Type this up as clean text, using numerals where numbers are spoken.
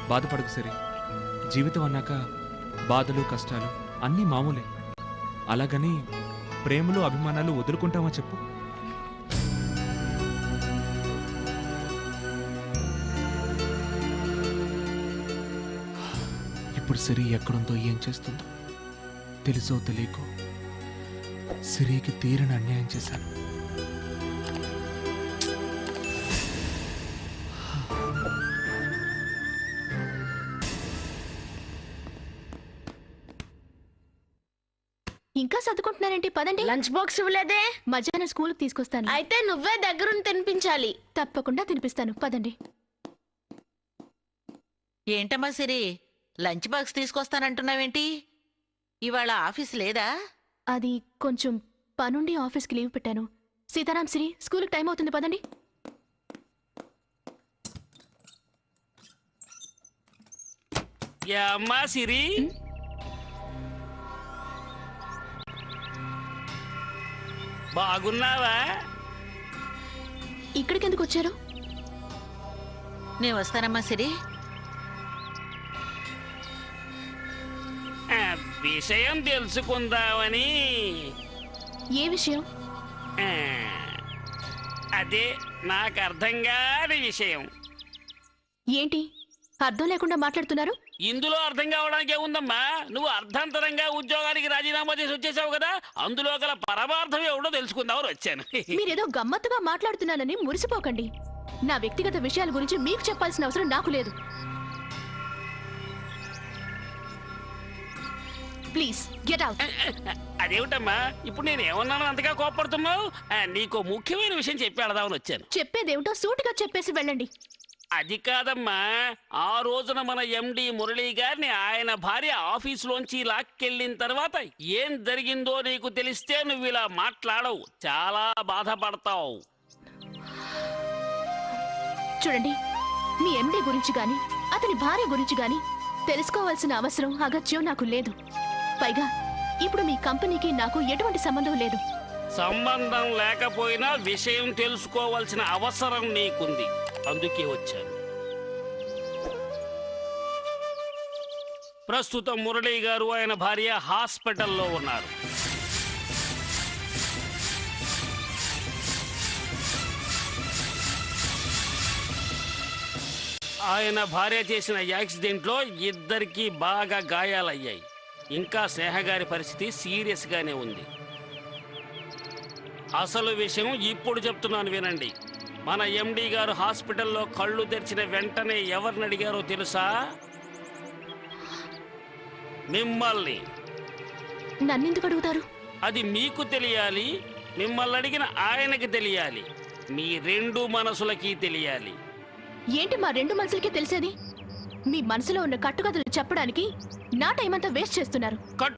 బాధపడకు సిరి. జీవితం అన్నాక బాధలు కష్టాలు అన్నీ మామూలే. అలాగని ప్రేమలు అభిమానాలు వదులుకుంటామా చెప్పు? ఇప్పుడు సిరి ఎక్కడుందో ఏం చేస్తుందో తెలుసో తెలియకో సిరికి తీరని అన్యాయం చేశాను. ఇంకా చదువుకుంటున్నారేంటి? పదండి. లంచ్ బాక్స్ ఇవ్వలేదే? మధ్యాహ్నం స్కూల్కి తీసుకొస్తాను. అయితే నువ్వే దగ్గరుండి తినిపించాలి. తప్పకుండా తినిపిస్తాను, పదండి. ఏంటమ్మా సిరి, లంచ్ బాక్స్ తీసుకొస్తానంటున్నావేంటి? ఇవాళ ఆఫీస్ లేదా? అది కొంచెం పనుండి ఆఫీస్కి లీవ్ పెట్టాను. సీతారాం, సిరి, స్కూల్కి టైం అవుతుంది, పదండి. అమ్మా సిరి, బాగున్నావా? ఇక్కడికి ఎందుకు వచ్చారు? నేను వస్తానమ్మా సిరి. విషయం తెలుసుకుందామని. ఏ విషయం? అదే నాకు అర్థం కాని విషయం. ఏంటి అర్థం లేకుండా మాట్లాడుతున్నారు? ఇందులో అర్థం కావడానికి ఏముందమ్మా? నువ్వు అర్థంతరంగా ఉద్యోగానికి రాజీనామా చేసి వచ్చేసావు కదా, అందులో గల పరమార్థం ఎవడో తెలుసుకుందామని వచ్చాను. మీరేదో గమ్మత్తుగా మాట్లాడుతున్నానని మురిసిపోకండి. నా వ్యక్తిగత విషయాల గురించి మీకు చెప్పాల్సిన అవసరం నాకు లేదు. Please get out. అదేమిటమ్మా ఇప్పుడు నేను ఏమన్నాను అంతగా కోపడుతున్నావు? నీకు ముఖ్యమైన విషయం చెప్పి వెళదామని వచ్చాను. చెప్పేదేమిటో సూటిగా చెప్పేసి వెళ్ళండి. అది కాదమ్మా, ఆ రోజున మన ఎండి మురళీ గారిని ఆయన భార్య ఆఫీసులోంచి లాక్కెళ్ళిన తర్వాత ఏం జరిగిందో నీకు తెలిస్తే నువ్వు ఇలా మాట్లాడవు, చాలా బాధపడతావు. చూడండి, మీ ఎండి గురించి గాని అతని భార్య గురించి గాని తెలుసుకోవాల్సిన అవసరం అగత్యం నాకు లేదు. పైగా ఇప్పుడు మీ కంపెనీకి నాకు ఎటువంటి సంబంధం లేదు. సంబంధం లేకపోయినా విషయం తెలుసుకోవాల్సిన అవసరం నీకుంది, అందుకే వచ్చాను. ప్రస్తుతం మురళీ గారు ఆయన భార్య హాస్పిటల్లో ఉన్నారు. ఆయన భార్య చేసిన యాక్సిడెంట్లో ఇద్దరికి బాగా గాయాలయ్యాయి. ఇంకా స్నేహగారి పరిస్థితి సీరియస్గానే ఉంది. అసలు విషయం ఇప్పుడు చెప్తున్నాను వినండి. మన ఎండి గారు హాస్పిటల్లో కళ్ళు తెరిచిన వెంటనే ఎవరిని అడిగారో తెలుసా? మిమ్మల్ని. నన్నెందుకు అడుగుతారు? అది మీకు తెలియాలి, మిమ్మల్ని అడిగిన ఆయనకి తెలియాలి, మీ రెండు మనసులకి తెలియాలి. ఏంటి మా రెండు మనసులకి తెలిసేది? మీ మనసులో ఉన్న కట్టుకథలు చెప్పడానికి నా టైం అంతా వేస్ట్ చేస్తున్నారు.